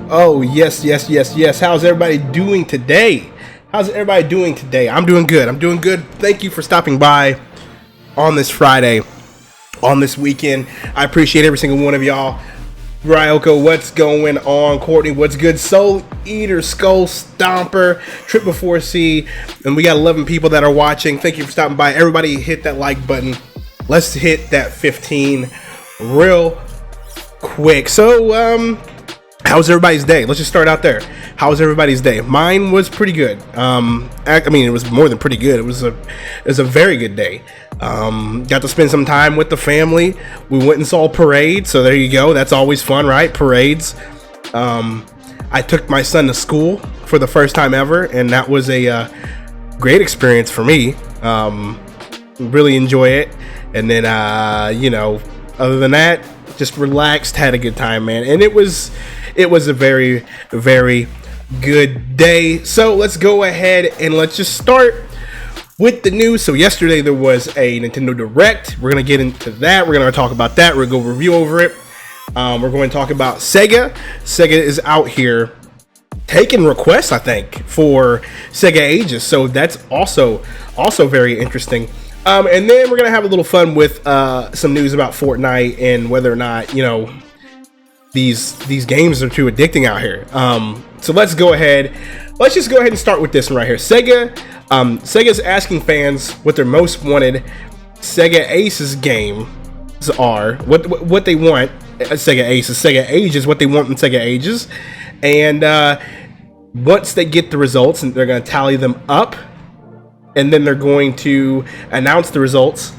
Oh, yes, yes, yes, yes. How's everybody doing today? How's everybody doing today? I'm doing good. I'm doing good. Thank you for stopping by on this Friday, on this weekend. I appreciate every single one of y'all. Ryoko, what's going on? Courtney, what's good? Soul Eater, Skull Stomper, Triple 4C, and we got 11 people that are watching. Thank you for stopping by. Everybody hit that like button. Let's hit that 15 real quick. So, how's everybody's day? Let's just start out there. How was everybody's day? Mine was pretty good. I mean, it was more than pretty good. It was a very good day. Got to spend some time with the family. We went and saw a parade, so there you go. That's always fun, right? Parades. I took my son to school for the first time ever, and that was a great experience for me. Really enjoy it. And then, other than that, just relaxed, had a good time, man. And it was a very, very good day. So let's go ahead and let's just start with the news. So yesterday there was a Nicktendo Direct. We're going to get into that. We're going to talk about that. We're going to go review over it. We're going to talk about Sega. Sega is out here taking requests, I think, for Sega Ages. So that's also very interesting. And then we're going to have a little fun with some news about Fortnite and whether or not, these games are too addicting out here. So let's go ahead. Let's just go ahead and start with this one right here. Sega's asking fans what their most wanted Sega Aces games are. What they want. Sega Aces, Sega Ages, what they want in Sega Ages. And once they get the results, and they're going to tally them up, and then they're going to announce the results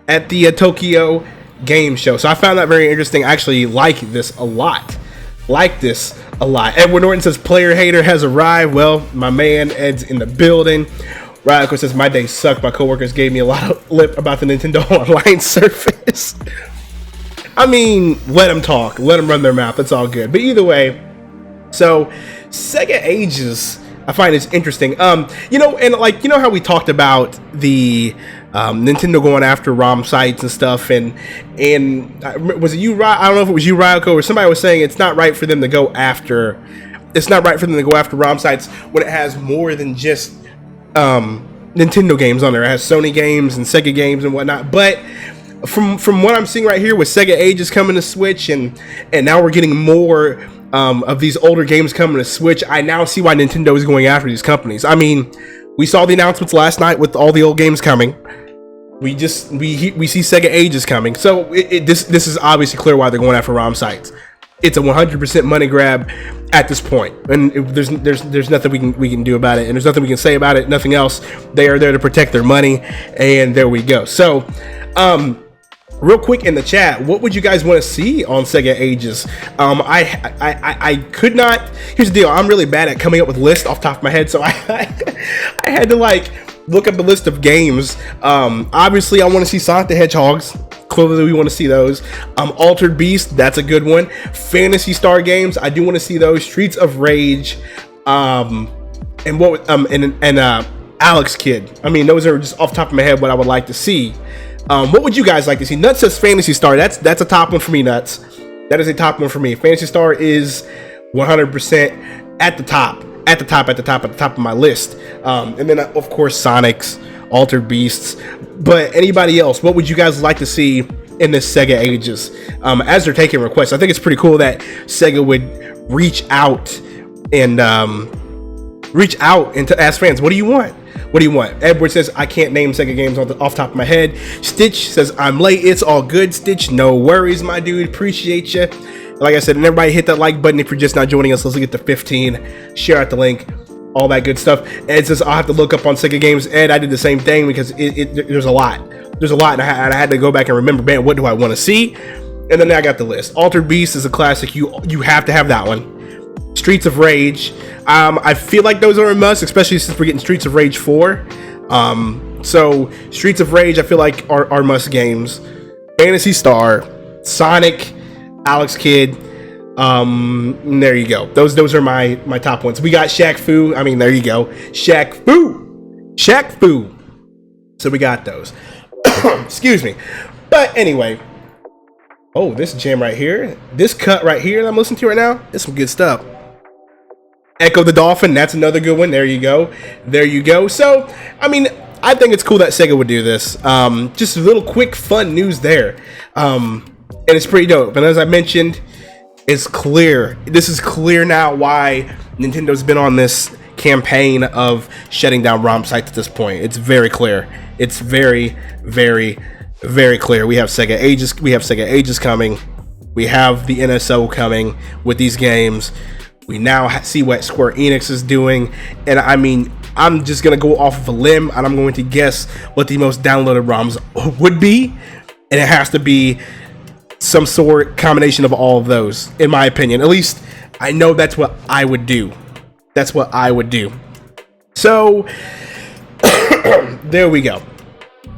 at the Tokyo Game Show. So I found that very interesting. I actually like this a lot. Edward Norton says player hater has arrived. Well, my man Ed's in the building. Ryoko says my day sucked. My coworkers gave me a lot of lip about the Nintendo Online service. I mean, let them talk. Let them run their mouth. That's all good. But either way, so Sega Ages, I find it's interesting. And how we talked about the Nintendo going after ROM sites and stuff, and was it you? I don't know if it was you, Ryoko, or somebody was saying it's not right for them to go after. It's not right for them to go after ROM sites when it has more than just Nintendo games on there. It has Sony games and Sega games and whatnot. But from what I'm seeing right here with Sega Ages coming to Switch, and now we're getting more of these older games coming to Switch, I now see why Nintendo is going after these companies. I mean, we saw the announcements last night with all the old games coming. We see Sega Ages coming, so this is obviously clear why they're going after ROM sites. It's a 100% money grab at this point, and there's nothing we can do about it, and there's nothing we can say about it. Nothing else. They are there to protect their money, and there we go. So, real quick in the chat, what would you guys want to see on Sega Ages? I could not. Here's the deal. I'm really bad at coming up with lists off the top of my head, so I had to look up a list of games. Obviously, I want to see Sonic the Hedgehog's. Clearly, we want to see those. Altered Beast, that's a good one. Phantasy Star games, I do want to see those. Streets of Rage, and Alex Kidd. I mean, those are just off the top of my head what I would like to see. What would you guys like to see? Nuts says Phantasy Star. That's a top one for me, Nuts. That is a top one for me. Phantasy Star is 100% at the top of my list. And then, of course, Sonic's, Altered Beasts. But anybody else, what would you guys like to see in this Sega Ages? As they're taking requests, I think it's pretty cool that Sega would reach out and to ask fans, what do you want? What do you want? Edward says, I can't name Sega games off the top of my head. Stitch says, I'm late. It's all good, Stitch. No worries, my dude. Appreciate you. Like I said, and everybody hit that like button if you're just not joining us. Let's get to 15. Share out the link. All that good stuff. Ed says, I'll have to look up on Sega games. Ed, I did the same thing because there's a lot. There's a lot, and I had to go back and remember, man, what do I want to see? And then I got the list. Altered Beast is a classic. You have to have that one. Streets of Rage. I feel like those are a must, especially since we're getting Streets of Rage 4. So Streets of Rage, I feel like are must games. Phantasy Star, Sonic, Alex Kidd. There you go. Those are my top ones. We got Shaq Fu. I mean, there you go. Shaq Fu. So we got those. Excuse me. But anyway. Oh, this jam right here. This cut right here that I'm listening to right now. It's some good stuff. Echo the Dolphin, that's another good one. There you go. There you go. So, I mean, I think it's cool that Sega would do this. Just a little quick fun news there. And it's pretty dope. And as I mentioned, it's clear. This is clear now why Nintendo's been on this campaign of shutting down ROM sites at this point. It's very clear. It's very, very, very clear. We have Sega Ages coming. We have the NSO coming with these games. We now see what Square Enix is doing, and I mean, I'm just gonna go off of a limb, and I'm going to guess what the most downloaded ROMs would be, and it has to be some sort of combination of all of those, in my opinion. At least I know that's what I would do. That's what I would do. So there we go.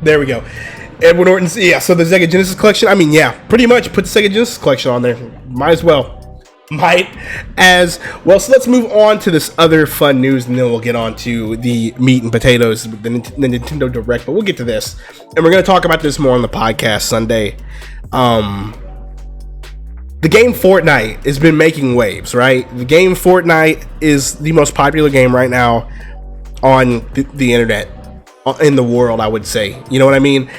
There we go. Edward Norton's, yeah. So the Sega Genesis collection. I mean, yeah, pretty much put the Sega Genesis collection on there. Might as well. Might as well. So let's move on to this other fun news, and then we'll get on to the meat and potatoes, the Nintendo Direct. But we'll get to this, and we're going to talk about this more on the podcast Sunday. The game Fortnite has been making waves, right? The game Fortnite is the most popular game right now on the internet, in the world, I would say. You know what I mean?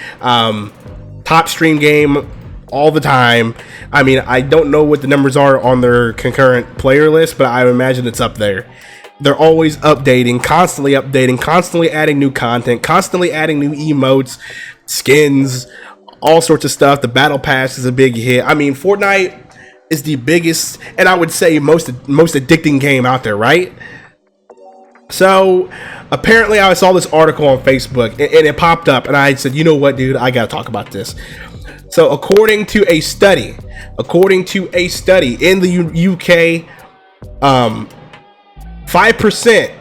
Top stream game all the time. I mean, I don't know what the numbers are on their concurrent player list, but I imagine it's up there. They're always updating, constantly adding new content, constantly adding new emotes, skins, all sorts of stuff. The battle pass is a big hit. I mean, Fortnite is the biggest, and I would say most addicting game out there, right? So apparently I saw this article on Facebook, and it popped up, and I said, you know what, dude, I gotta talk about this. So according to a study in the UK, 5%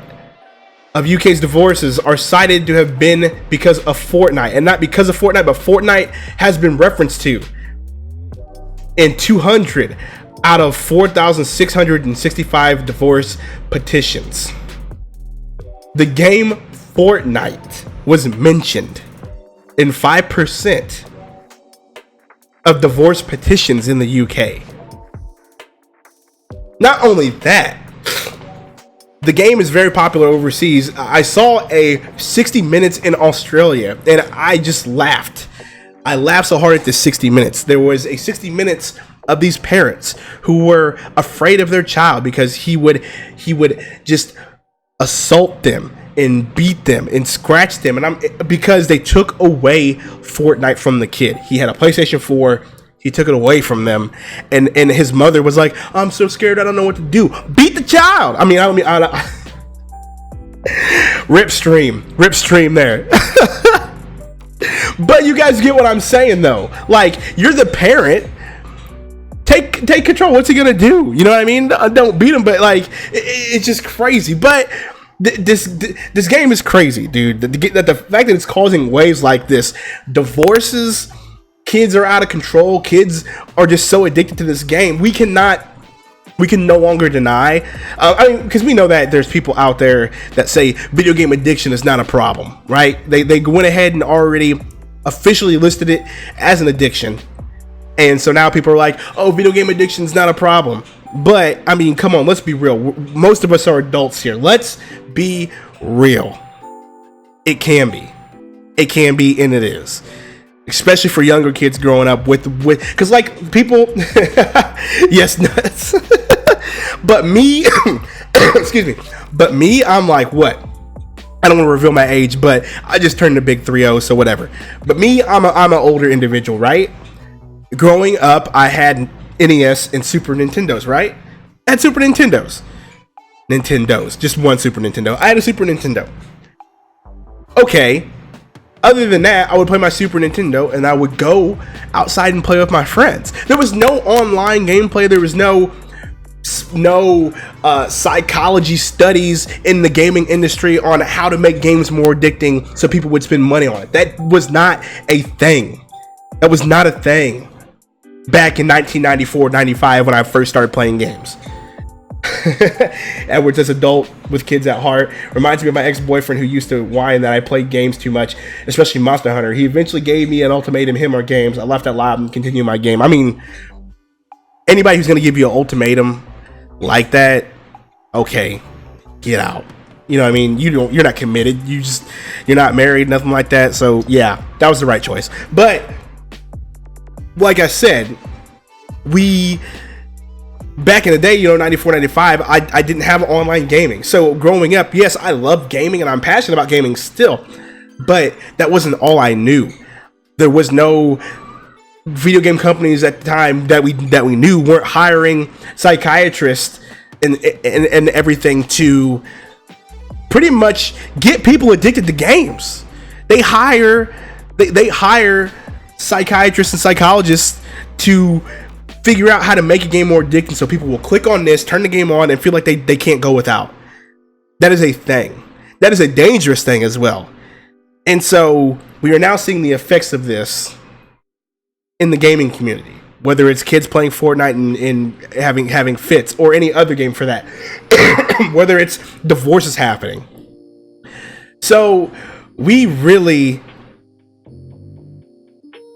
of UK's divorces are cited to have been because of Fortnite, and not because of Fortnite, but Fortnite has been referenced to in 200 out of 4,665 divorce petitions. The game Fortnite was mentioned in 5% of divorce petitions in the UK. Not only that, the game is very popular overseas. I saw a 60 Minutes in Australia, and I just laughed. I laughed so hard at this 60 Minutes. There was a 60 Minutes of these parents who were afraid of their child because he would just assault them and beat them and scratch them, and because they took away Fortnite from the kid. He had a PlayStation 4. He took it away from them, and his mother was like, "I'm so scared. I don't know what to do." Beat the child. I mean, rip stream there. But you guys get what I'm saying, though. Like, you're the parent. Take control. What's he gonna do? You know what I mean? Don't beat him, but like, it's just crazy. But this game is crazy, dude. The fact that it's causing waves like this, divorces, kids are out of control, kids are just so addicted to this game. We can no longer deny. I mean, because we know that there's people out there that say video game addiction is not a problem, right? They went ahead and already officially listed it as an addiction, and so now people are like, "Oh, video game addiction is not a problem." But I mean, come on, let's be real. Most of us are adults here. Let's be real. It can be, and it is, especially for younger kids growing up with, because like people, yes, nuts. But me, excuse me. But me, I'm like, what? I don't want to reveal my age, but I just turned a big 3-0, so whatever. But me, I'm an older individual, right? Growing up, I had NES and Super Nintendos, right? I had Super Nintendos. Just one Super Nintendo. I had a Super Nintendo. Okay. Other than that, I would play my Super Nintendo and I would go outside and play with my friends. There was no online gameplay. There was no psychology studies in the gaming industry on how to make games more addicting so people would spend money on it. That was not a thing. That was not a thing back in 1994, 95 when I first started playing games. Edward's this adult with kids at heart reminds me of my ex-boyfriend who used to whine that I played games too much, especially Monster Hunter. He eventually gave me an ultimatum, him or games. I left that loud and continued my game. I mean, anybody who's going to give you an ultimatum like that, okay, get out. You know what I mean? You're not committed. You're not married, nothing like that. So yeah, that was the right choice. But like I said, back in the day, 94, 95, I didn't have online gaming. So growing up, yes, I love gaming and I'm passionate about gaming still, but that wasn't all I knew. There was no video game companies at the time that we knew weren't hiring psychiatrists and everything to pretty much get people addicted to games. They hire psychiatrists and psychologists to figure out how to make a game more addicting so people will click on this, turn the game on, and feel like they can't go without. That is a thing. That is a dangerous thing as well. And so we are now seeing the effects of this in the gaming community, whether it's kids playing Fortnite and having fits, or any other game for that, whether it's divorces happening. So we really,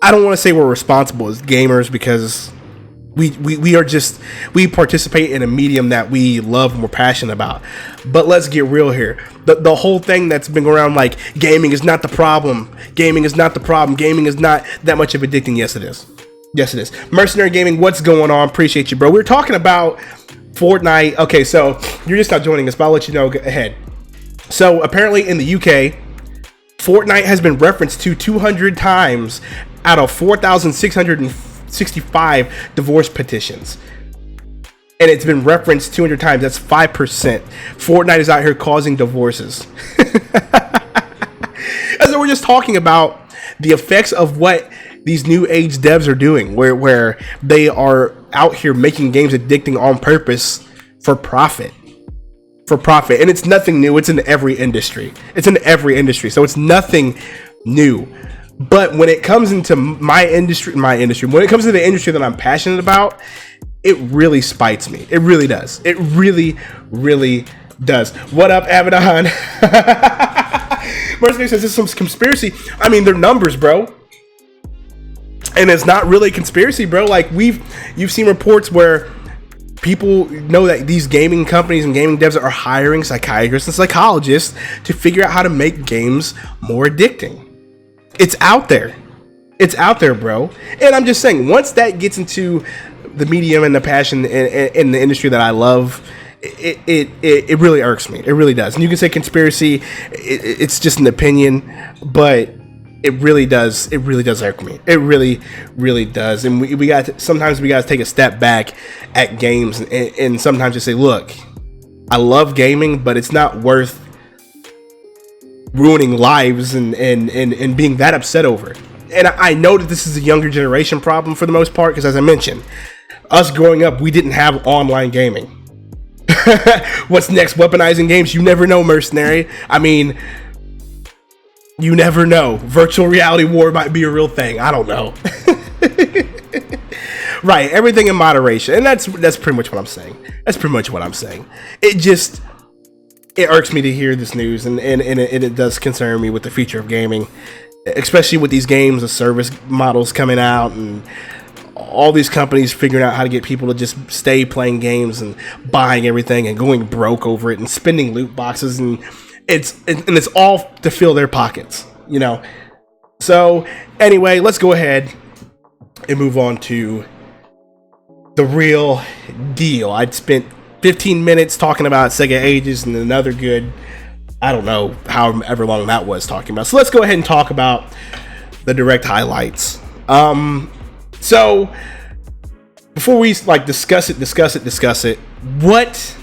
I don't want to say we're responsible as gamers, because we participate in a medium that we love and we're passionate about. But let's get real here. The whole thing that's been going around, like, gaming is not the problem. Gaming is not the problem. Gaming is not that much of addicting. Yes, it is. Yes, it is. Mercenary Gaming, what's going on? Appreciate you, bro. We're talking about Fortnite. Okay, so you're just not joining us, but I'll let you know ahead. So apparently in the UK, Fortnite has been referenced to 200 times out of 4,665 divorce petitions. And it's been referenced 200 times. That's 5%. Fortnite is out here causing divorces. And so we're just talking about the effects of what these new age devs are doing, where they are out here making games addicting on purpose for profit. And it's nothing new. It's in every industry. So it's nothing new. But when it comes into my industry, when it comes to the industry that I'm passionate about, it really spites me. It really does. It really, really does. What up, Abaddon? Mercenary says this is some conspiracy. I mean, they're numbers, bro. And it's not really a conspiracy, bro. Like, you've seen reports where people know that these gaming companies and gaming devs are hiring psychiatrists and psychologists to figure out how to make games more addicting. It's out there. It's out there, bro. And I'm just saying, once that gets into the medium and the passion in the industry that I love, it really irks me. It really does. And you can say conspiracy, it's just an opinion, but it really does. It really does irk me. It really, really does. And sometimes we got to take a step back at games and sometimes just say, look, I love gaming, but it's not worth ruining lives and being that upset over it. And I know that this is a younger generation problem for the most part, because as I mentioned, us growing up, we didn't have online gaming. What's next? Weaponizing games? You never know, Mercenary. I mean, you never know. Virtual reality war might be a real thing. I don't know. Right. Everything in moderation. And that's pretty much what I'm saying. It irks me to hear this news, and it does concern me with the future of gaming, especially with these games, the service models coming out, and all these companies figuring out how to get people to just stay playing games and buying everything and going broke over it and spending loot boxes, and it's all to fill their pockets, you know. So anyway, let's go ahead and move on to the real deal. I'd spent 15 minutes talking about Sega ages and another good, I don't know, however long that was talking about. So let's go ahead and talk about the direct highlights. So before we discuss it, what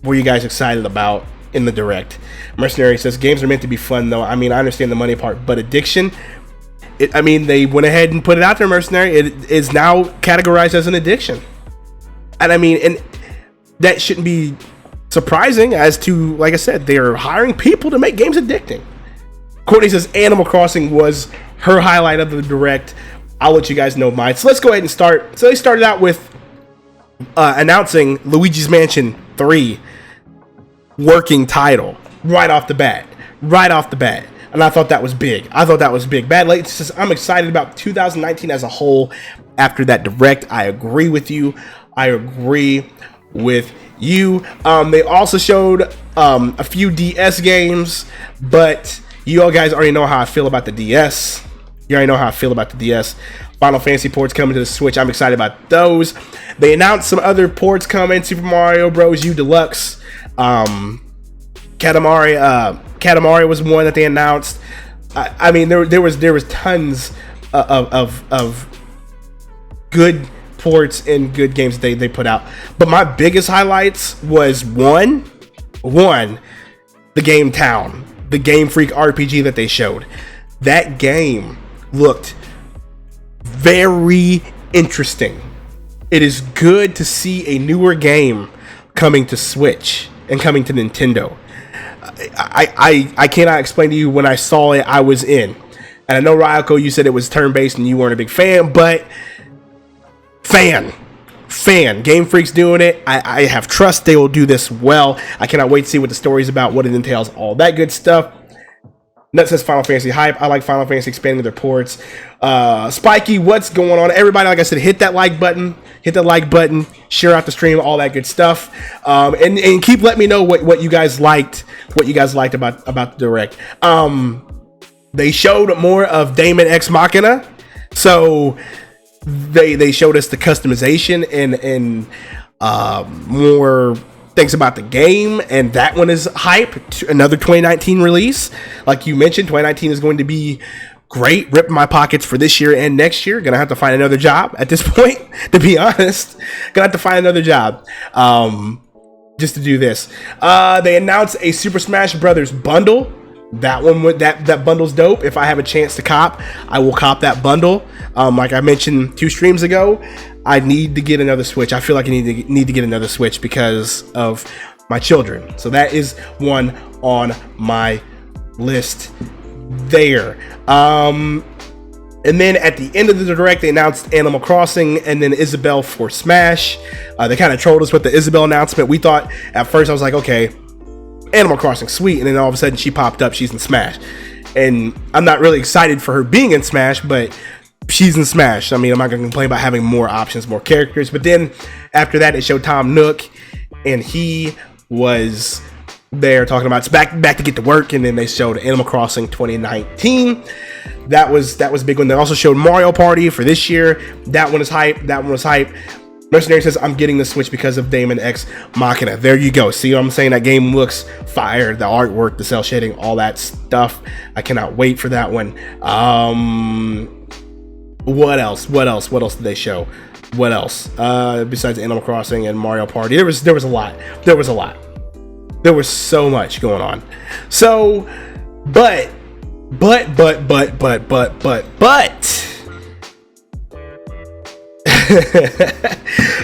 were you guys excited about in the direct? Mercenary says games are meant to be fun, though. I mean, I understand the money part, but addiction, they went ahead and put it out there, Mercenary. It is now categorized as an addiction. And I mean, and that shouldn't be surprising, as to, like I said, they're hiring people to make games addicting. Courtney says Animal Crossing was her highlight of the direct. I'll let you guys know mine. So let's go ahead and start. So they started out with announcing Luigi's Mansion 3 working title right off the bat. And I thought that was big. Bad Latency says, I'm excited about 2019 as a whole after that direct. I agree with you I agree with you. They also showed a few DS games, but you all guys already know how I feel about the DS. You already know how I feel about the DS. Final Fantasy ports coming to the Switch. I'm excited about those. They announced some other ports coming. Super Mario Bros. U Deluxe. Katamari was one that they announced. I mean, there was tons of good ports and good games they put out. But my biggest highlights was one, the Game Town, the Game Freak RPG that they showed. That game looked very interesting. It is good to see a newer game coming to Switch and coming to Nintendo. I cannot explain to you, when I saw it, I was in. And I know, Ryoko, you said it was turn-based and you weren't a big fan, but fan. Game Freak's doing it. I have trust they will do this well. I cannot wait to see what the story's about, what it entails, all that good stuff. Nut says Final Fantasy hype. I like Final Fantasy expanding their ports. Spiky, what's going on? Everybody, like I said, hit that like button. Share out the stream, all that good stuff. And keep letting me know what you guys liked. What you guys liked about the Direct. They showed more of Daemon X Machina. So they showed us the customization and more things about the game, and that one is hype. Another 2019 release. Like you mentioned, 2019 is going to be great. Rip my pockets for this year and next year. Gonna have to find another job at this point, to be honest. Gonna have to find another job just to do this. They announced a Super Smash Brothers bundle. That one, that bundle's dope. If I have a chance to cop, I will cop that bundle. Like I mentioned 2 streams ago, I need to get another Switch. I feel like I need to get another Switch because of my children. So that is one on my list there. And then at the end of the Direct, they announced Animal Crossing and then Isabelle for Smash. They kind of trolled us with the Isabelle announcement. We thought at first, I was like, okay, Animal Crossing, sweet. And then all of a sudden she popped up, she's in Smash. And I'm not really excited for her being in Smash, but she's in Smash. I mean, I'm not gonna complain about having more options, more characters. But then after that, it showed Tom Nook, and he was there talking about it's back to get to work. And then they showed Animal Crossing 2019. That was a big one. They also showed Mario Party for this year. That one is hype. Mercenary says, I'm getting the Switch because of Daemon X Machina. There you go. See what I'm saying? That game looks fire. The artwork, the cell shading, all that stuff. I cannot wait for that one. What else did they show? What else? Besides Animal Crossing and Mario Party, there was a lot. There was so much going on. So, but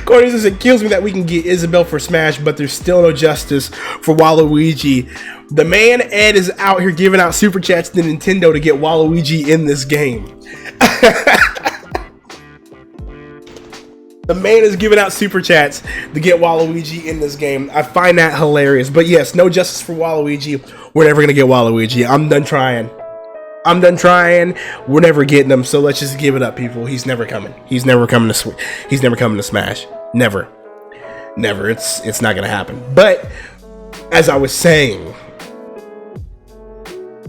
Courtney says, it kills me that we can get Isabelle for Smash, but there's still no justice for Waluigi. The man Ed is out here giving out super chats to Nintendo to get Waluigi in this game. The man is giving out super chats to get Waluigi in this game. I find that hilarious. But yes, no justice for Waluigi. We're never gonna get Waluigi. I'm done trying. We're never getting him. So let's just give it up, people. He's never coming. He's never coming to Smash. Never. It's not gonna happen. But as I was saying,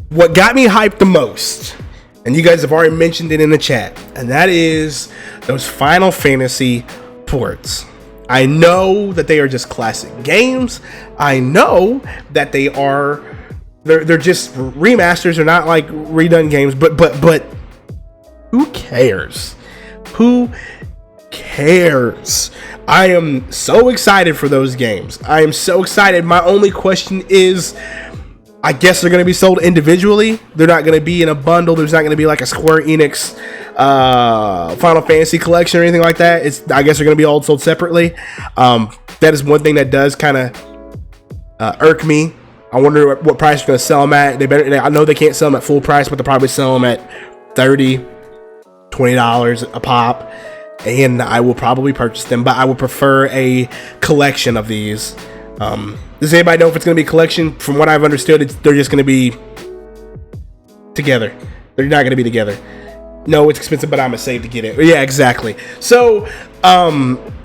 what got me hyped the most, and you guys have already mentioned it in the chat, and that is those Final Fantasy ports. I know that they are just classic games. I know that they're just remasters. They're not like redone games, but who cares? Who cares? I am so excited for those games. I am so excited. My only question is, I guess they're going to be sold individually. They're not going to be in a bundle. There's not going to be like a Square Enix Final Fantasy collection or anything like that. I guess they're going to be all sold separately. That is one thing that does kind of irk me. I wonder what price they're going to sell them at. I know they can't sell them at full price, but they'll probably sell them at $30, $20 a pop. And I will probably purchase them, but I would prefer a collection of these. Does anybody know if it's going to be a collection? From what I've understood, they're just going to be together. They're not going to be together. No, it's expensive, but I'm going to save to get it. Yeah, exactly. So,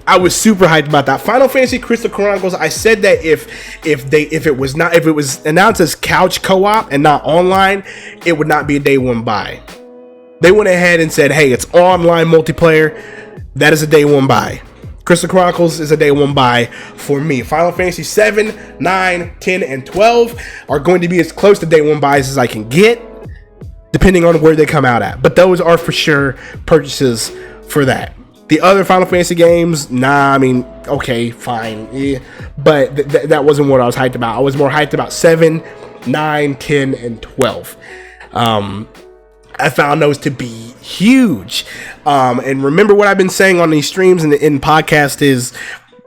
I was super hyped about that. Final Fantasy Crystal Chronicles. I said that if it was announced as couch co-op and not online, it would not be a day one buy. They went ahead and said, hey, it's online multiplayer. That is a day one buy. Crystal Chronicles is a day one buy for me. Final Fantasy 7, 9, 10, and 12 are going to be as close to day one buys as I can get, depending on where they come out at. But those are for sure purchases for that. The other Final Fantasy games, nah, I mean, okay, fine. Yeah. But that wasn't what I was hyped about. I was more hyped about 7, 9, 10, and 12. I found those to be huge. And remember what I've been saying on these streams and in podcast is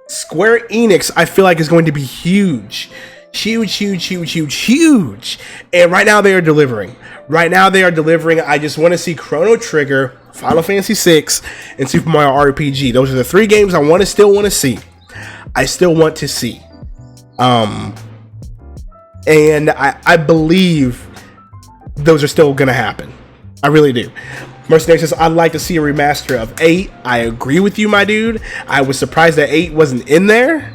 Square Enix, I feel like, is going to be huge. Huge. And right now they are delivering. I just want to see Chrono Trigger, Final Fantasy VI, and Super Mario RPG. Those are the three games I still want to see. And I believe those are still going to happen. I really do. Mercenary says, I'd like to see a remaster of 8. I agree with you, my dude. I was surprised that 8 wasn't in there.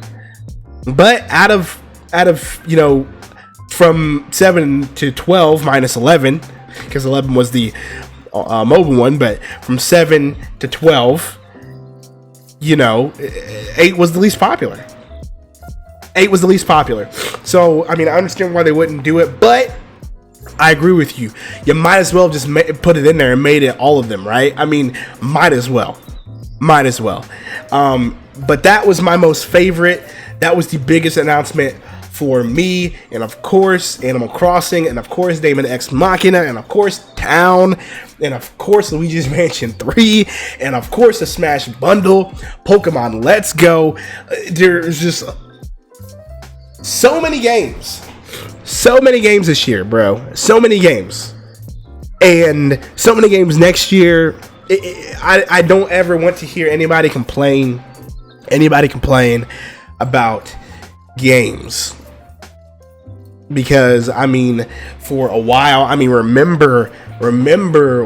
But out of from 7 to 12 minus 11, because 11 was the mobile one, but from 7 to 12, 8 was the least popular. 8 was the least popular. So, I mean, I understand why they wouldn't do it, but I agree with you. You might as well just put it in there and made it all of them, right? I mean, might as well. But that was my most favorite. That was the biggest announcement for me, and of course Animal Crossing, and of course Daemon X Machina, and of course Town, and of course Luigi's Mansion 3, and of course the Smash Bundle, Pokemon Let's Go. There's just so many games this year, bro. So many games, and so many games next year. I don't ever want to hear anybody complain about games. Because, I mean, for a while, I mean, remember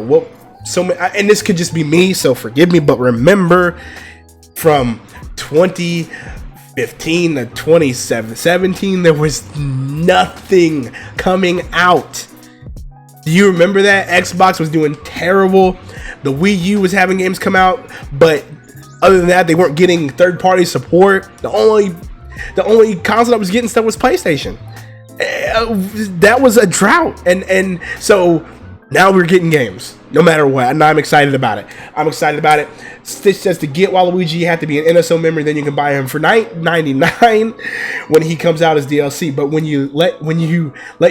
what so many, and this could just be me, so forgive me, but remember from 2015 to 2017, there was nothing coming out. Do you remember that? Xbox was doing terrible. The Wii U was having games come out, but other than that, they weren't getting third-party support. The only console that was getting stuff was PlayStation. That was a drought, and so now we're getting games no matter what, and I'm excited about it. Stitch says to get Waluigi you have to be an NSO member, then you can buy him for $9.99 when he comes out as DLC. But when you let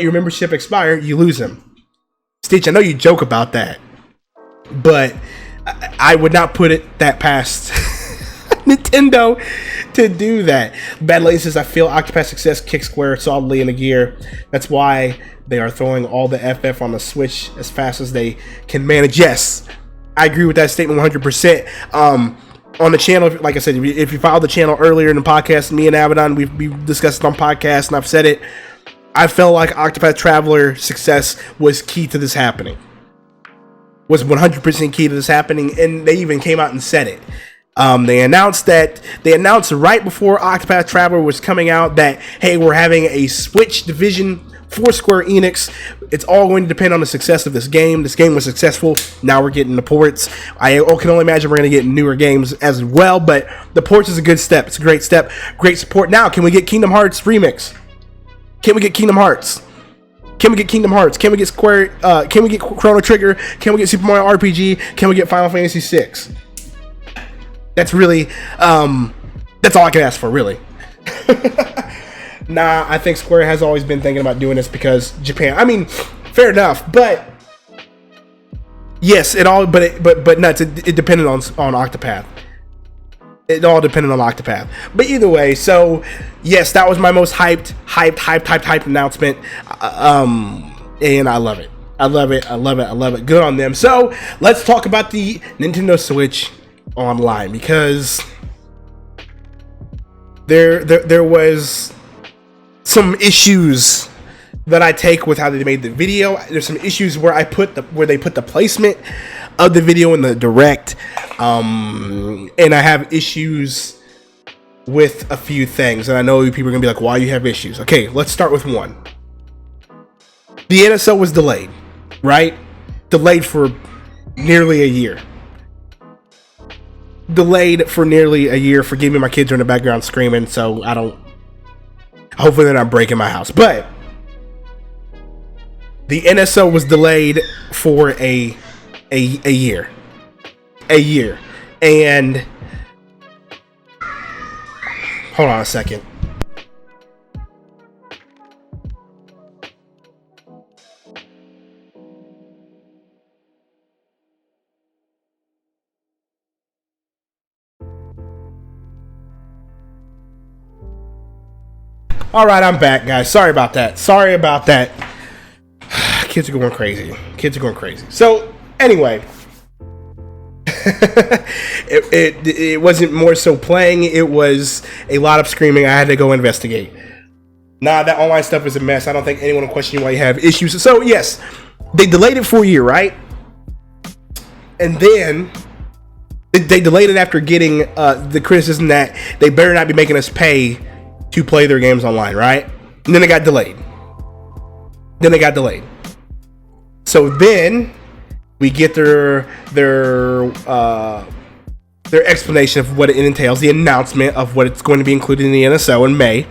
your membership expire, you lose him. Stitch, I know you joke about that, but I would not put it that past Nintendo to do that. Bad Lady says, I feel Octopath Success kicks Square solidly in the gear. That's why they are throwing all the FF on the Switch as fast as they can manage. Yes, I agree with that statement 100%. On the channel, like I said, if you followed the channel earlier in the podcast, me and Abaddon, we discussed it on podcast, and I've said it. I felt like Octopath Traveler success was key to this happening. Was 100% key to this happening, and they even came out and said it. They announced right before Octopath Traveler was coming out that, hey, we're having a Switch division for Square Enix. It's all going to depend on the success of this game. This game was successful. Now we're getting the ports. I can only imagine we're going to get newer games as well, but the ports is a good step. It's a great step. Great support. Now, can we get Kingdom Hearts Remix? Can we get Kingdom Hearts? Can we get Kingdom Hearts? Can we get Square? Can we get Chrono Trigger? Can we get Super Mario RPG? Can we get Final Fantasy VI? That's really, that's all I can ask for, really. Nah, I think Square has always been thinking about doing this because Japan. I mean, fair enough, but yes, but nuts. It depended on Octopath. It all depended on Octopath. But either way, so yes, that was my most hyped announcement. And I love it. I love it. Good on them. So let's talk about the Nintendo Switch Online, because there was some issues that I take with how they made the video. There's some issues where they put the placement of the video in the direct. And I have issues with a few things, and I know people are gonna be like, why you have issues? Okay, let's start with one. The NSO was delayed, right? Delayed for nearly a year. Forgive me, my kids are in the background screaming, so hopefully they're not breaking my house. But the NSO was delayed for a year. And hold on a second. All right, I'm back, guys. Sorry about that. Kids are going crazy. So anyway, it wasn't more so playing. It was a lot of screaming. I had to go investigate. Nah, that online stuff is a mess. I don't think anyone will question you why you have issues. So yes, they delayed it for a year, right? And then they delayed it after getting the criticism that they better not be making us pay to play their games online, right? And then it got delayed. So then we get their explanation of what it entails, the announcement of what it's going to be included in the NSO in May.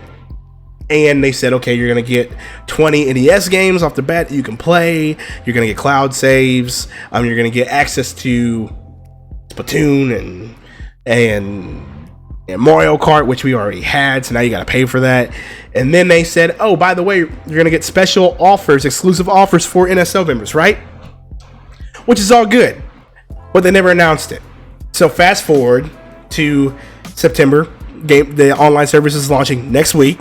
And they said, okay, you're going to get 20 NES games off the bat that you can play. You're going to get cloud saves. You're going to get access to Splatoon and Mario Kart, which we already had, so now you got to pay for that. And then they said, oh, by the way, you're going to get special offers, exclusive offers for NSO members, right? Which is all good, but they never announced it. So fast forward to September, the online service is launching next week.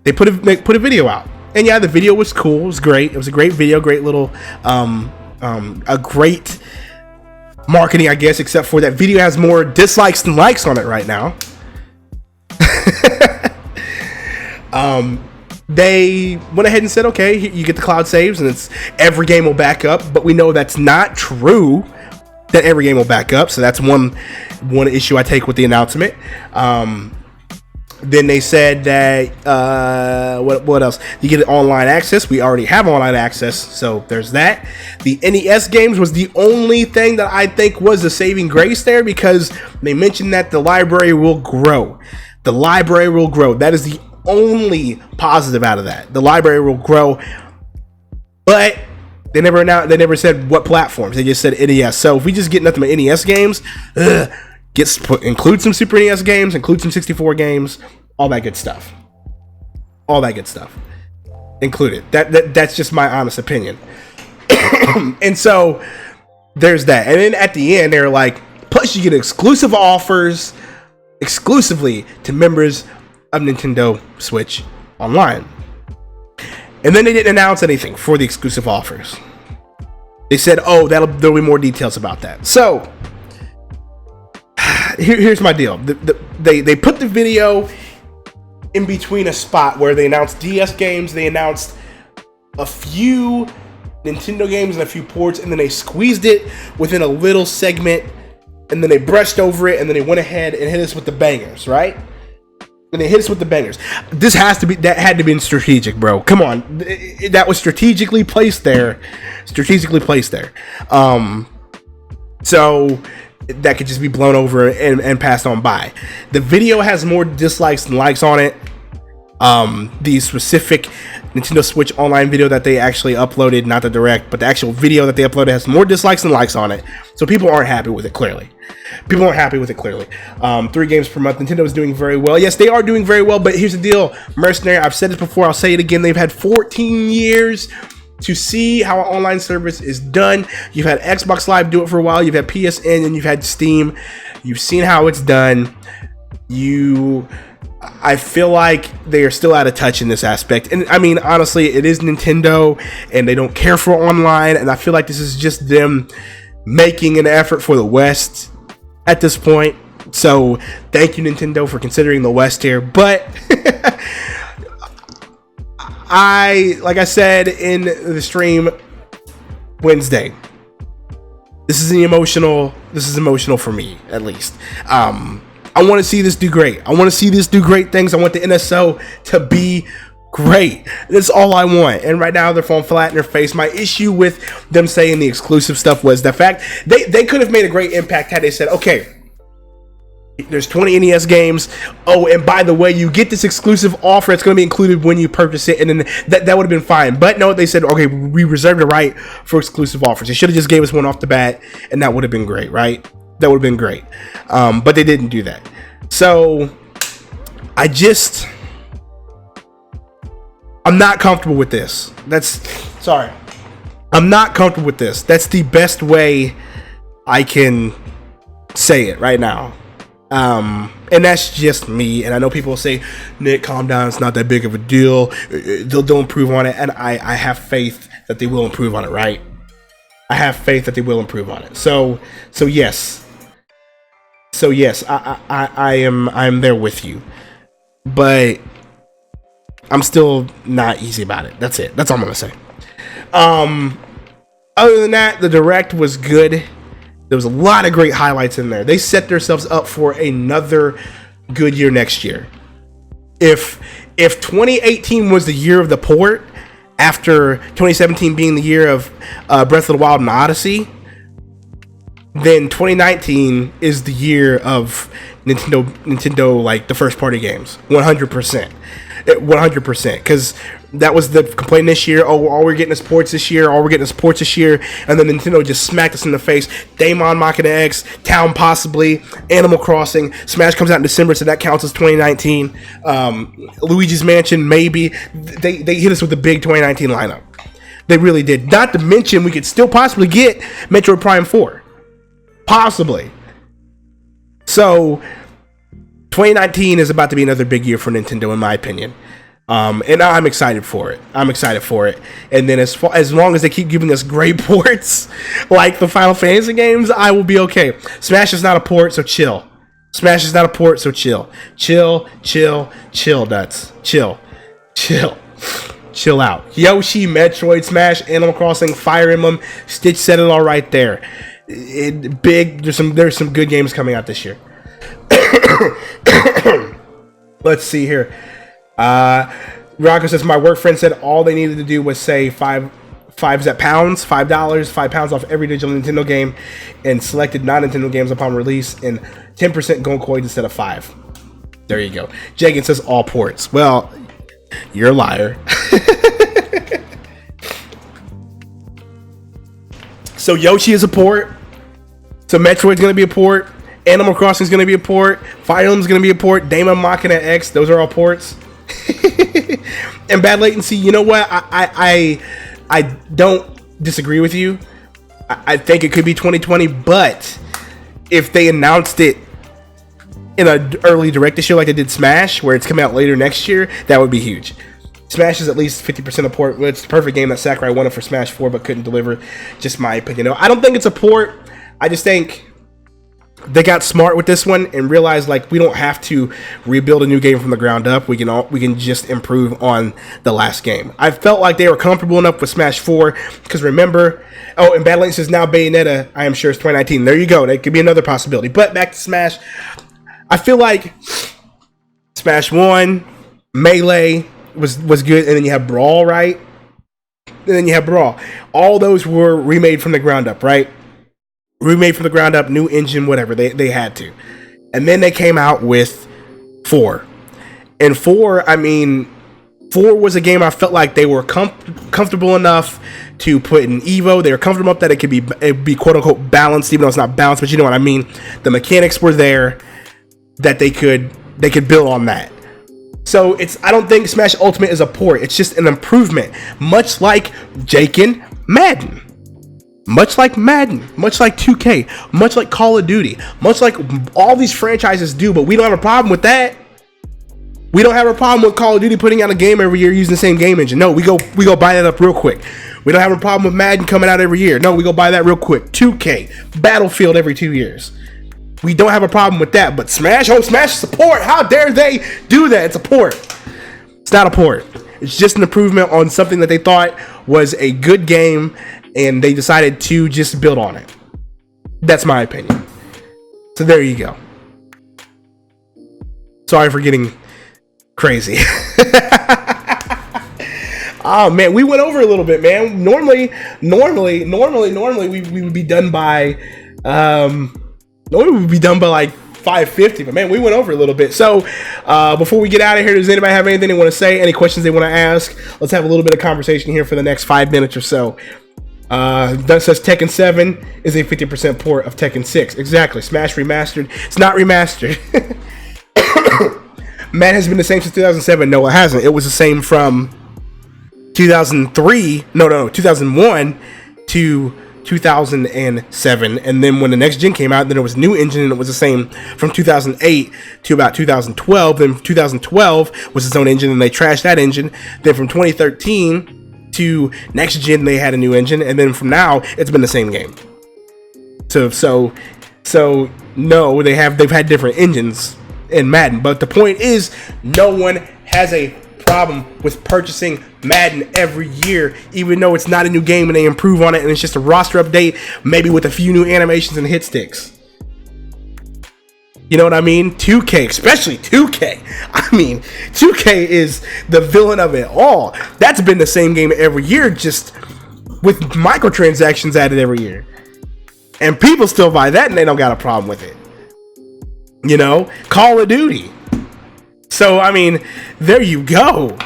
They put a video out, and yeah, the video was cool. It was great. It was a great video, great little, a great marketing, I guess, except for that video has more dislikes than likes on it right now. They went ahead and said, okay, you get the cloud saves, and it's every game will back up, but we know that's not true, that every game will back up. So that's one issue I take with the announcement. Then they said that what else? You get online access. We already have online access, so there's that. The NES games was the only thing that I think was the saving grace there, because they mentioned that the library will grow. That is the only positive out of that. The library will grow, but they never said what platforms. They just said NES. So if we just get nothing but NES games, include some Super NES games, include some 64 games, all that good stuff. Included. That's just my honest opinion. And so there's that. And then at the end, they're like, plus you get exclusive offers exclusively to members of Nintendo Switch Online. And then they didn't announce anything for the exclusive offers. They said, oh, there'll be more details about that. So here's my deal. They put the video in between a spot where they announced DS games, they announced a few Nintendo games and a few ports, and then they squeezed it within a little segment, and then they brushed over it, and then they went ahead and hit us with the bangers, right? And they hit us with the bangers. That had to be strategic, bro. Come on. That was strategically placed there. So that could just be blown over and passed on by. The video has more dislikes than likes on it. The specific Nintendo Switch Online video that they actually uploaded, not the direct, but the actual video that they uploaded has more dislikes than likes on it. So people aren't happy with it, clearly. 3 games per month. Nintendo is doing very well. Yes, they are doing very well, but here's the deal. Mercenary, I've said this before, I'll say it again. They've had 14 years to see how an online service is done. You've had Xbox Live do it for a while. You've had PSN, and you've had Steam. You've seen how it's done. I feel like they are still out of touch in this aspect. And I mean, honestly, it is Nintendo, and they don't care for online. And I feel like this is just them making an effort for the West at this point. So thank you, Nintendo, for considering the West here. But like I said in the stream Wednesday, This is emotional for me, at least. I want to see this do great. I want to see this do great things. I want the NSO to be great. That's all I want. And right now they're falling flat in their face. My issue with them saying the exclusive stuff was the fact they could have made a great impact had they said, okay, there's 20 NES games. Oh, and by the way, you get this exclusive offer. It's going to be included when you purchase it, and then that would have been fine. But no, they said, okay, we reserve the right for exclusive offers. They should have just gave us one off the bat, and that would have been great, right? That would have been great. But they didn't do that. So I'm not comfortable with this. I'm not comfortable with this. That's the best way I can say it right now. And that's just me. And I know people will say, Nick, calm down. It's not that big of a deal. They'll improve on it. And I have faith that they will improve on it, right? I have faith that they will improve on it. So yes. I'm there with you. But I'm still not easy about it. That's it. That's all I'm going to say. Other than that, the Direct was good. There was a lot of great highlights in there. They set themselves up for another good year next year. If 2018 was the year of the port, after 2017 being the year of Breath of the Wild and Odyssey, then 2019 is the year of Nintendo like the first party games. 100%. 100%, because that was the complaint this year. Oh, all we're getting is ports this year. And then Nintendo just smacked us in the face. Daemon Machina X, Town possibly, Animal Crossing. Smash comes out in December, so that counts as 2019. Luigi's Mansion, maybe. They hit us with the big 2019 lineup. They really did. Not to mention, we could still possibly get Metroid Prime 4. Possibly. So 2019 is about to be another big year for Nintendo, in my opinion. And I'm excited for it. And then as long as they keep giving us great ports, like the Final Fantasy games, I will be okay. Smash is not a port, so chill. Chill, nuts. Chill out. Yoshi, Metroid, Smash, Animal Crossing, Fire Emblem, Stitch said it all right there. There's some good games coming out this year. Let's see here. Rocco says, my work friend said all they needed to do was say $5 off every digital Nintendo game and selected non-Nintendo games upon release, and 10% gold coins instead of 5. There you go. Jagan says all ports. Well, you're a liar. So Yoshi is a port. So Metroid's gonna be a port. Animal Crossing is going to be a port. Fire Emblem's going to be a port. Daemon Machina X, those are all ports. And bad latency, you know what? I don't disagree with you. I think it could be 2020, but if they announced it in an early direct this year like they did Smash, where it's coming out later next year, that would be huge. Smash is at least 50% a port. It's the perfect game that Sakurai wanted for Smash 4 but couldn't deliver. Just my opinion. I don't think it's a port. I just think they got smart with this one and realized like we don't have to rebuild a new game from the ground up. We can just improve on the last game. I felt like they were comfortable enough with Smash 4 because remember, and Bad Latency is now Bayonetta. I am sure it's 2019. There you go. That could be another possibility. But back to Smash, I feel like Smash 1, Melee was good, and then you have Brawl, right? All those were remade from the ground up, right? Remade from the ground up, new engine, whatever. They had to. And then they came out with 4. And 4 was a game I felt like they were comfortable enough to put in Evo. They were comfortable enough that it'd be quote unquote balanced, even though it's not balanced, but you know what I mean. The mechanics were there that they could build on that. So I don't think Smash Ultimate is a port. It's just an improvement. Much like Jaken Madden. Much like Madden, much like 2K, much like Call of Duty, much like all these franchises do, but we don't have a problem with that. We don't have a problem with Call of Duty putting out a game every year using the same game engine. No, we go buy that up real quick. We don't have a problem with Madden coming out every year. No, we go buy that real quick. 2K, Battlefield every 2 years. We don't have a problem with that, but Smash is a port. How dare they do that? It's a port. It's not a port. It's just an improvement on something that they thought was a good game, and they decided to just build on it. That's my opinion. So there you go. Sorry for getting crazy. Oh man, we went over a little bit, man. Normally we would be done by like 5:50, but man, we went over a little bit. So before we get out of here, does anybody have anything they want to say? Any questions they want to ask? Let's have a little bit of conversation here for the next 5 minutes or so. That says Tekken 7 is a 50% port of Tekken 6. Exactly. Smash remastered. It's not remastered. Man has been the same since 2007. No, it hasn't. It was the same from 2003. No, 2001 to 2007. And then when the next gen came out, then there was a new engine, and it was the same from 2008 to about 2012. Then 2012 was its own engine, and they trashed that engine. Then from 2013 to next gen, they had a new engine, and then from now, it's been the same game. So no, they've had different engines in Madden, but the point is, no one has a problem with purchasing Madden every year, even though it's not a new game and they improve on it and it's just a roster update, maybe with a few new animations and hit sticks. You know what I mean? 2K, especially 2K. I mean, 2K is the villain of it all. That's been the same game every year, just with microtransactions added every year. And people still buy that and they don't got a problem with it. You know, Call of Duty. So, I mean, there you go.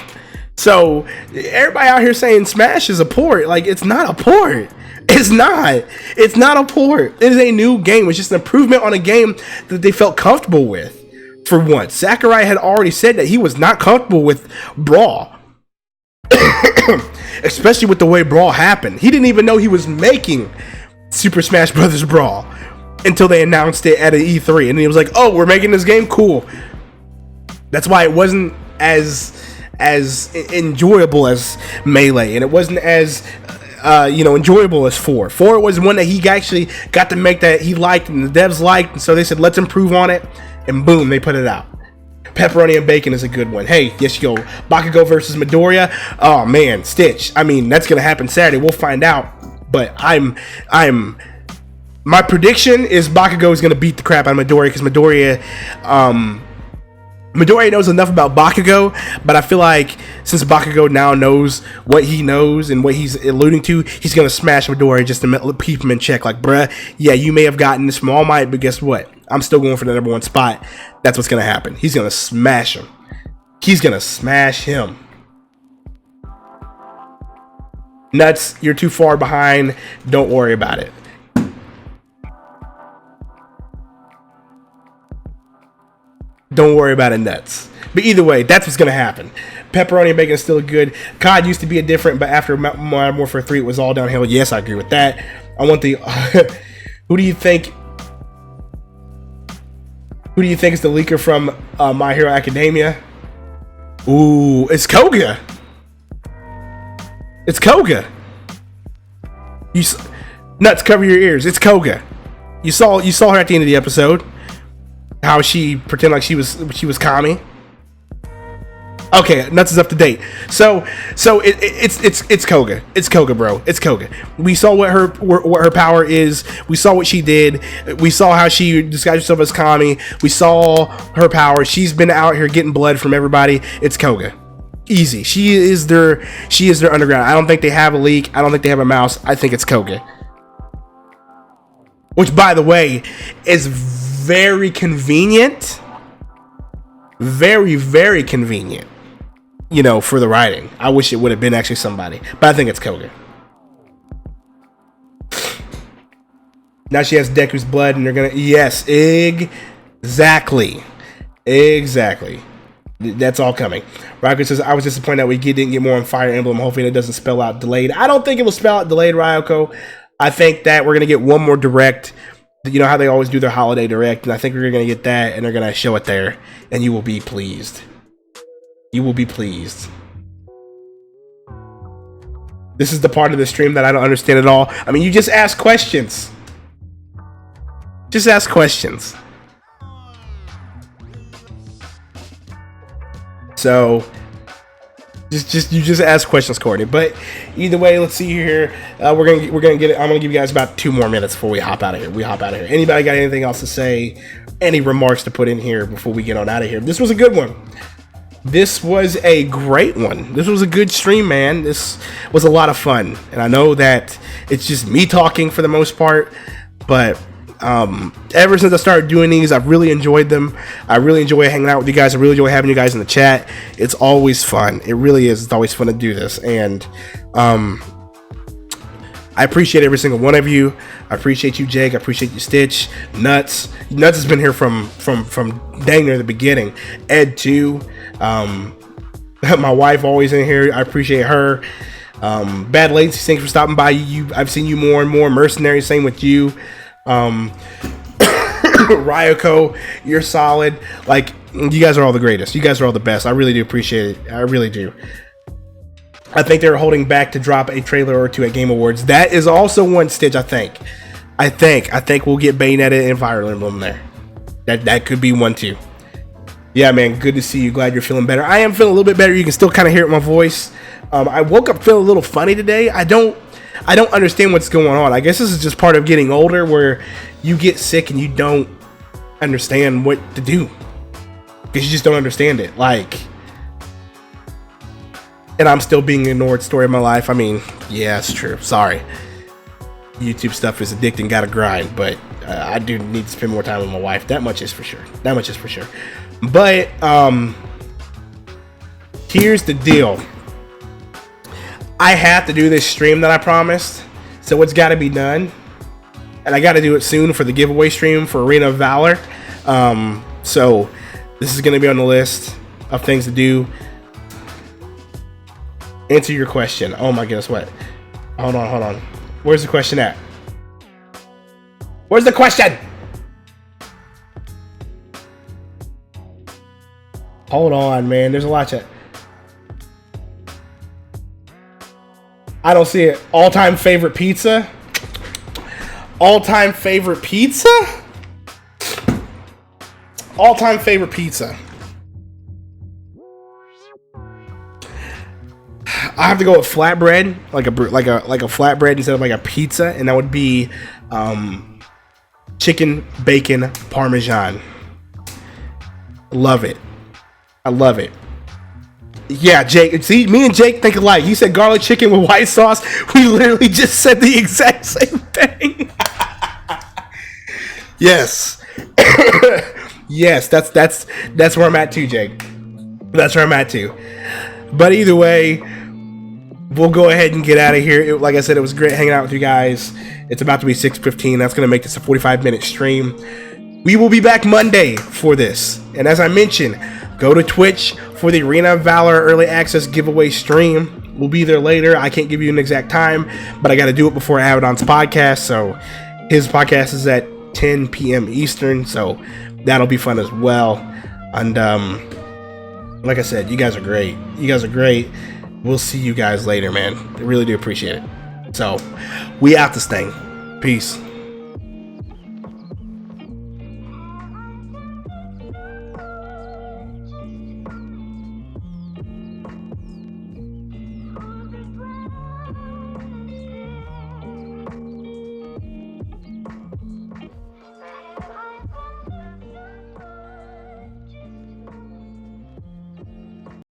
So, everybody out here saying Smash is a port. Like, it's not a port. It's not. It's not a port. It is a new game. It's just an improvement on a game that they felt comfortable with. For once, Sakurai had already said that he was not comfortable with Brawl. Especially with the way Brawl happened. He didn't even know he was making Super Smash Bros. Brawl until they announced it at an E3, and he was like, "Oh, we're making this game, cool." That's why it wasn't as enjoyable as Melee, and it wasn't as enjoyable as 4. 4 was one that he actually got to make that he liked and the devs liked, and so they said, "Let's improve on it," and boom, they put it out. Pepperoni and Bacon is a good one. Hey, yes, yo, Bakugo versus Midoriya. Oh man, Stitch. I mean, that's gonna happen Saturday. We'll find out. But my prediction is Bakugo is gonna beat the crap out of Midoriya, because Midoriya knows enough about Bakugo, but I feel like since Bakugo now knows what he knows and what he's alluding to, he's gonna smash Midoriya just to keep him in check. Like, bruh, yeah, you may have gotten this from All Might, but guess what? I'm still going for the number 1 spot. That's what's gonna happen. He's gonna smash him. He's gonna smash him. Nuts, you're too far behind. Don't worry about it. Don't worry about it, Nuts. But either way, that's what's going to happen. Pepperoni and Bacon is still good. COD used to be a different, but after Modern Warfare 3, it was all downhill. Yes, I agree with that. I want the... Who do you think is the leaker from My Hero Academia? Ooh, it's Koga. It's Koga. Nuts, cover your ears. It's Koga. You saw her at the end of the episode. How she pretended like she was Kami. Okay, Nuts is up to date. So it's Koga. It's Koga, bro. It's Koga. We saw what her power is. We saw what she did. We saw how she disguised herself as Kami. We saw her power. She's been out here getting blood from everybody. It's Koga. Easy. She is their underground. I don't think they have a leak. I don't think they have a mouse. I think it's Koga. Which, by the way, is very convenient. Very, very convenient. You know, for the writing. I wish it would have been actually somebody. But I think it's Koga. Now she has Deku's blood and they're gonna... Yes, exactly. Exactly. That's all coming. Ryoko says, I was disappointed that we didn't get more on Fire Emblem. Hopefully it doesn't spell out delayed. I don't think it will spell out delayed, Ryoko. I think that we're going to get one more direct. You know how they always do their holiday direct, and I think we're going to get that, and they're going to show it there, and you will be pleased. You will be pleased. This is the part of the stream that I don't understand at all. I mean, you just ask questions. Just ask questions. So, You just ask questions, Courtney. But either way, let's see here. We're gonna get it. I'm gonna give you guys about 2 more minutes before we hop out of here. Anybody got anything else to say? Any remarks to put in here before we get on out of here? This was a good one. This was a great one. This was a good stream, man. This was a lot of fun, and I know that it's just me talking for the most part, but ever since I started doing these, I've really enjoyed them. I really enjoy hanging out with you guys. I really enjoy having you guys in the chat. It's always fun. It really is. It's always fun to do this, and I appreciate every single one of you. I appreciate you, Jake. I appreciate you, Stitch. Nuts has been here from dang near the beginning. Ed too. My wife always in here. I appreciate her. Bad Latency, thanks for stopping by. I've seen you more and more. Mercenary, same with you. Ryoko, you're solid. Like, you guys are all the greatest. You guys are all the best. I really do appreciate it. I really do. I think they're holding back to drop a trailer or two at Game Awards. That is also one, Stitch. I think we'll get Bayonetta and Fire Emblem there. That could be one too. Yeah, man, good to see you. Glad you're feeling better. I am feeling a little bit better. You can still kind of hear it in my voice. I woke up feeling a little funny today. I don't understand what's going on. I guess this is just part of getting older, where you get sick and you don't understand what to do because you just don't understand it. Like, and I'm still being ignored. Story of my life. I mean, yeah, it's true. Sorry. YouTube stuff is addicting. Gotta grind, but I do need to spend more time with my wife. That much is for sure. But here's the deal. I have to do this stream that I promised, so it's got to be done, and I got to do it soon for the giveaway stream for Arena of Valor. So this is going to be on the list of things to do. Answer your question. Oh my goodness, what? Hold on. Where's the question at? Where's the question? Hold on, man. There's a lot of... I don't see it. All-time favorite pizza? All-time favorite pizza? All-time favorite pizza. I have to go with flatbread, like a flatbread instead of like a pizza, and that would be chicken bacon parmesan. Love it. I love it. Yeah, Jake. See, me and Jake think alike. You said garlic chicken with white sauce. We literally just said the exact same thing. Yes. Yes, that's where I'm at too, Jake. That's where I'm at too. But either way, we'll go ahead and get out of here. Like I said, it was great hanging out with you guys. It's about to be 6:15. That's going to make this a 45-minute stream. We will be back Monday for this. And as I mentioned, go to Twitch for the Arena of Valor Early Access giveaway stream. We'll be there later. I can't give you an exact time, but I got to do it before Abaddon's podcast. So his podcast is at 10 p.m. Eastern, so that'll be fun as well. And like I said, you guys are great. We'll see you guys later, man. I really do appreciate it. So we out this thing. Peace.